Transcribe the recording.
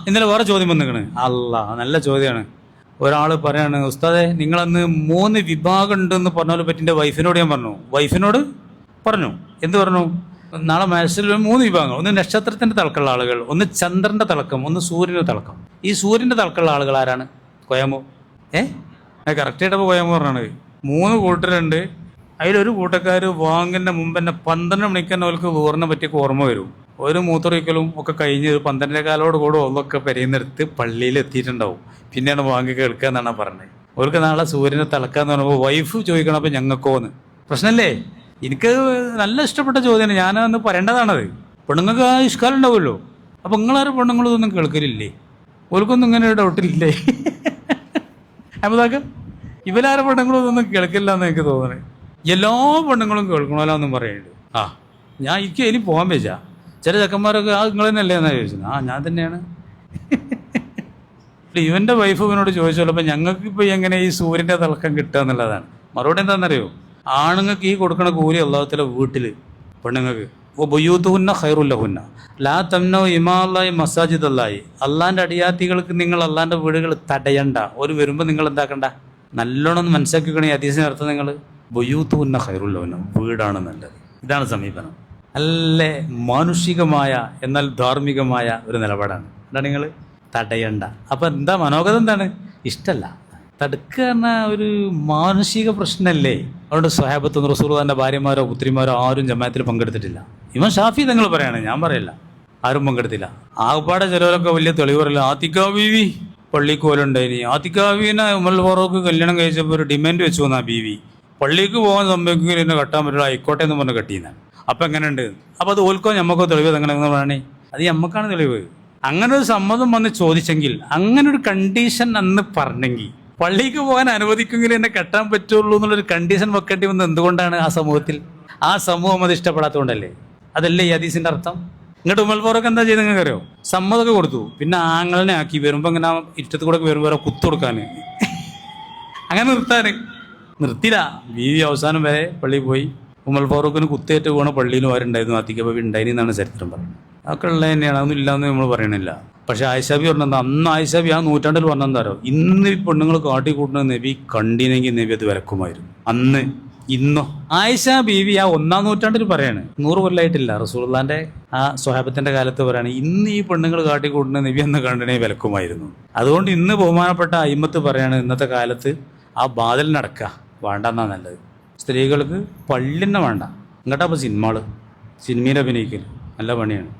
ഇന്നലെ വേറെ ചോദ്യം വന്നിക്കണ്. നല്ല ചോദ്യമാണ്. ഒരാൾ പറയാണ്, ഉസ്താദെ നിങ്ങളന്ന് 3 വിഭാഗം ഉണ്ടെന്ന് പറഞ്ഞാൽ പറ്റി എൻ്റെ വൈഫിനോട് ഞാൻ പറഞ്ഞു. വൈഫിനോട് പറഞ്ഞു. എന്ത് പറഞ്ഞു? നാളെ മാത്സിൽ 3 വിഭാഗങ്ങൾ. ഒന്ന് നക്ഷത്രത്തിന്റെ തിളക്കമുള്ള ആളുകൾ, ഒന്ന് ചന്ദ്രന്റെ തിളക്കം, ഒന്ന് സൂര്യന്റെ തിളക്കം. ഈ സൂര്യന്റെ തിളക്കമുള്ള ആളുകൾ ആരാണ്? കൊയമോ. കറക്റ്റായിട്ടപ്പോൾ കൊയമോ പറഞ്ഞാണ് 3 കൂട്ടരുണ്ട്. അതിലൊരു കൂട്ടക്കാർ വാങ്ങിൻ്റെ മുമ്പ് തന്നെ 12 മണിക്ക് തന്നെ അവർക്ക് ഊറിനെ പറ്റിയൊക്കെ ഓർമ്മ വരും. ഒരു മൂത്രമൊഴിക്കലും ഒക്കെ കഴിഞ്ഞ് 12 കാലോട് കൂടെ ഒന്നൊക്കെ പെരയുന്നെടുത്ത് പള്ളിയിൽ എത്തിയിട്ടുണ്ടാവും. പിന്നെയാണ് വാങ്ങി കേൾക്കുക എന്നാണ് പറഞ്ഞത്. അവർക്ക് നാളെ സൂര്യനെ തിളക്കാന്ന് പറയുമ്പോൾ വൈഫ് ചോദിക്കണം, അപ്പം ഞങ്ങൾക്കോന്ന് പ്രശ്നമല്ലേ? എനിക്ക് നല്ല ഇഷ്ടപ്പെട്ട ചോദ്യമാണ്. ഞാനന്ന് പറയേണ്ടതാണത്. പെണ്ണുങ്ങൾക്ക് ആ ഇഷ്കാലം ഉണ്ടാവുമല്ലോ. അപ്പം നിങ്ങളാരും പെണ്ണുങ്ങളൊന്നും കേൾക്കലില്ലേ? ഓർക്കൊന്നും ഇങ്ങനെ ഡൗട്ടില്ലേ? അപ്പതാക്ക ഇവരാരും പെണ്ണുങ്ങളൊന്നും കേൾക്കില്ല എന്ന് എനിക്ക് തോന്നണേ. എല്ലാ പെണ്ണുങ്ങളും കേൾക്കണമല്ലോ എന്നും പറയുന്നുണ്ട്. എനിക്ക് ഇനി പോകാൻ വെച്ചാ ചില ചെക്കന്മാരൊക്കെ നിങ്ങൾ തന്നെയല്ലേ എന്നാ ചോദിച്ചത്. ഞാൻ തന്നെയാണ്. ഇവൻ്റെ വൈഫ് ഇവനോട് ചോദിച്ചല്ലോ, അപ്പം ഞങ്ങൾക്ക് ഇപ്പോൾ എങ്ങനെ ഈ സൂര്യൻ്റെ തിളക്കം കിട്ടുക എന്നുള്ളതാണ്. മറുപടി എന്താണെന്നറിയോ? ആണുങ്ങൾക്ക് ഈ കൊടുക്കണ കൂലി അള്ളാഹുത്തല വീട്ടിൽ പെണ്ണുങ്ങൾക്ക് ബുയൂത്തുഹുന്ന ഖൈറുല്ലഹുന്ന ലാ തംനൗ ഇമാല്ലാഹി മസാജിദല്ലാഹി. അള്ളാൻ്റെ അടിയാത്തികൾക്ക് നിങ്ങൾ അള്ളാൻ്റെ വീടുകൾ തടയണ്ട. ഒരു വരുമ്പോൾ നിങ്ങൾ എന്താക്കണ്ട, നല്ലോണം ഒന്ന് മനസ്സിലാക്കിക്കണേ. ഹദീസിന് അർത്ഥം നിങ്ങൾ ബുയൂത്തുഹുന്ന ഖൈറുല്ലഹുന്ന, വീടാണ് നല്ലത്. ഇതാണ് സമീപനം. നല്ല മാനുഷികമായ എന്നാൽ ധാർമ്മികമായ ഒരു നിലപാടാണ്. എന്താണ് നിങ്ങൾ തടയണ്ട. അപ്പം എന്താ മനോഗത എന്താണ്? ഇഷ്ടമല്ല. തടുക്കുക എന്ന ഒരു മാനുഷിക പ്രശ്നമല്ലേ? അതുകൊണ്ട് സ്വഹാബത്തൊന്നും റസൂലുള്ളാഹിന്റെ ഭാര്യമാരോ പുത്രിമാരോ ആരും ജമാഅത്തിൽ പങ്കെടുത്തിട്ടില്ല. ഇമാം ഷാഫി തങ്ങൾ പറയാണ്, ഞാൻ പറയില്ല, ആരും പങ്കെടുത്തില്ല. ആകപ്പാടെ ചിലവരൊക്കെ വലിയ തെളിവ് പറയില്ല. ആത്തിക്കാ ബീവി പള്ളിക്ക് പോലുണ്ടായിനി. ആത്തിക്കാ ബീവിനെ ഉമർ ഫാറൂഖ് കല്യാണം കഴിച്ചപ്പോൾ ഒരു ഡിമാൻഡ് വെച്ചു വന്നാ ബീവി പള്ളിക്ക് പോകാൻ സംഭവിക്കുകയും എന്നെ കട്ടാൻ പറ്റില്ല, ആയിക്കോട്ടെ എന്ന് പറഞ്ഞ് കട്ടിയെന്നാണ്. അപ്പം എങ്ങനെയുണ്ട്? അപ്പം അത് ഓൽക്കോ ഞമ്മക്കോ തെളിവ് എങ്ങനെയെന്ന് പറയണേ? അത് ഞമ്മക്കാണ് തെളിവ്. അങ്ങനെ ഒരു സമ്മതം വന്ന് ചോദിച്ചെങ്കിൽ, അങ്ങനെ ഒരു കണ്ടീഷൻ അന്ന് പറഞ്ഞെങ്കിൽ, പള്ളിക്ക് പോകാൻ അനുവദിക്കുമെങ്കിൽ എന്നെ കെട്ടാൻ പറ്റുള്ളൂ എന്നുള്ളൊരു കണ്ടീഷൻ വെക്കേണ്ടി വന്നത് എന്തുകൊണ്ടാണ്? ആ സമൂഹത്തിൽ ആ സമൂഹം അത് ഇഷ്ടപ്പെടാത്തതുകൊണ്ടല്ലേ? അതല്ലേ ഈ ഹദീസിന്റെ അർത്ഥം? ഇങ്ങോട്ട് ഉമർ ഫാറൂഖ് എന്താ ചെയ്ത് നിങ്ങൾക്ക് അറിയോ? സമ്മതമൊക്കെ കൊടുത്തു. പിന്നെ ആങ്ങളെ ആക്കി വരുമ്പോൾ ഇങ്ങനെ ഇഷ്ടത്തിൽ കൂടെ വരുമ്പോൾ കുത്തു കൊടുക്കാൻ, അങ്ങനെ നിർത്തില്ല. ബീവി അവസാനം വരെ പള്ളിയിൽ പോയി. ഉമർ ഫാറൂഖിന് കുത്തേറ്റ് പോകണ പള്ളിയിലും ആരുണ്ടായിരുന്നു, ആത്തിക്ക ബീവി ഉണ്ടായിനി എന്നാണ് ചരിത്രം പറയുന്നത്. അതൊക്കെ ഉള്ളത് തന്നെയാണ്, അതൊന്നും ഇല്ലാന്ന് നമ്മൾ പറയണില്ല. പക്ഷെ ആയിഷാബി പറഞ്ഞെന്താ, അന്ന് ആയിഷാബി ആ നൂറ്റാണ്ടിൽ പറഞ്ഞെന്താരോ, ഇന്ന് ഈ പെണ്ണുങ്ങൾ കാട്ടിക്കൂട്ടുന്ന നബി കണ്ടിനെങ്കിൽ നബി അത് വിലക്കുമായിരുന്നു. അന്ന് ഇന്നോ ആയിഷ ബീവി ആ 1-ാം നൂറ്റാണ്ടിൽ പറയാണ്, 100 കൊല്ലമായിട്ടില്ല, റസൂലുള്ളാഹിന്റെ ആ സ്വഹാബത്തിന്റെ കാലത്ത് പറയാണ്, ഇന്ന് ഈ പെണ്ണുങ്ങൾ കാട്ടിക്കൂട്ടുന്ന നബി എന്ന് കണ്ടിനെ വിലക്കുമായിരുന്നു. അതുകൊണ്ട് ഇന്ന് ബഹുമാനപ്പെട്ട അയിമത്ത് പറയാണ്, ഇന്നത്തെ കാലത്ത് ആ ബാദൽ നടക്കുക വേണ്ടെന്നാ നല്ലത്. സ്ത്രീകൾക്ക് പള്ളി തന്നെ വേണ്ട. ഇങ്ങോട്ടാ അപ്പോൾ സിനിമയിൽ അഭിനയിക്കൽ നല്ല പണിയാണ്.